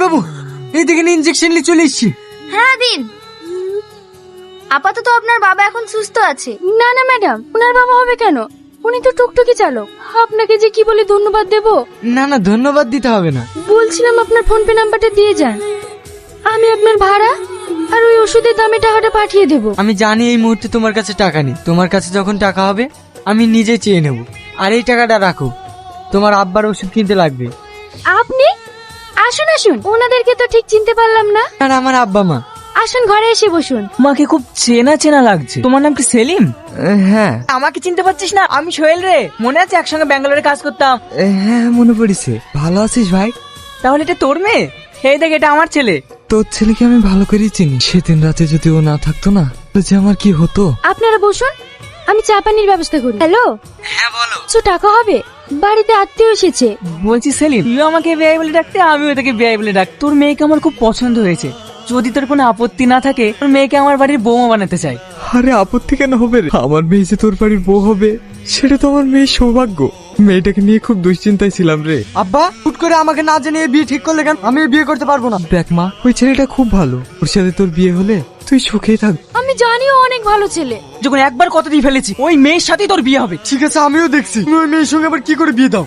বাবু, এইদিকে ইনজেকশন নিয়ে চলে এসছি। হ্যাঁ দিন। আপাতত আপনার বাবা এখন সুস্থ আছে। না না ম্যাডাম, ওনার বাবা হবে কেন? উনি তো টুকটুকি চালক। আপনাকে যে কি বলে ধন্যবাদ দেব। না না, ধন্যবাদ দিতে হবে না। বলছিলাম আপনার ফোন পে নাম্বারটা দিয়ে যান, আমি আপনার ভাড়া আর ওই ওষুধের দামে টাকাটা পাঠিয়ে দেব। আমি জানি এই মুহূর্তে তোমার কাছে টাকা নেই, তোমার কাছে যখন টাকা হবে আমি নিজে চেয়ে নেব। আর এই টাকাটা রাখো, তোমার আব্বার ওষুধ কিনতে লাগবে। আপনি আসুন আসুন, ওনাদেরকে তো ঠিক চিনতে পারলাম না। আর আমার আব্বা মা। আসুন ঘরে এসে বসুন। তোমাকে খুব চেনা চেনা লাগছে। তোমার নাম কি সেলিম? হ্যাঁ আমাকে চিনতে পারছিস না? আমি সোহেল রে, মনে আছে একসঙ্গে ব্যাঙ্গালোরে কাজ করতাম? হ্যাঁ মনে পড়েছে। ভালো আছিস ভাই? তাহলে এটা তোর মেয়ে? এই দেখ, এটা আমার ছেলে। তোর ছেলেকে আমি ভালো করেই চিনি। সেদিন রাতে যদি ও না থাকতো না, তো যে আমার কি হতো। আপনারা বসুন, আমি চা পানির ব্যবস্থা করি। হ্যালো, হ্যাঁ বলো। কিছু টাকা হবে? বাড়িতে আত্মীয় এসেছে। বলছি সেলিম, তুই আমাকে বেআই বলে ডাকতে, আমিও তোকে বেআই বলে ডাক। তোর মেয়েকে আমার খুব পছন্দ হয়েছে। যদি তোর কোনো আপত্তি না থাকে, তোর মেয়েকে আমার বাড়ির বৌমা বানাতে চাই। আরে আপত্তি কেন হবে রে? আমার মেয়ে যে তোর বাড়ির বউ হবে, সেটা তো আমার মেয়ের সৌভাগ্য। মেয়েটাকে নিয়ে খুব দুশ্চিন্তায় ছিলাম রে। আব্বা হুট করে আমাকে না জানিয়ে বিয়ে ঠিক করলে কেন? আমি বিয়ে করতে পারবো না। দেখ মা, ওই ছেলেটা খুব ভালো। ওর সাথে তোর বিয়ে হলে তুই সুখেই থাকবি। আমি জানিও অনেক ভালো ছেলে। যখন একবার কথা দিয়ে ফেলেছি, ওই মেয়ের সাথেই তোর বিয়ে হবে। ঠিক আছে, আমিও দেখছি। তুমি ওই মেয়ের সঙ্গে আবার কি করে বিয়ে দাও।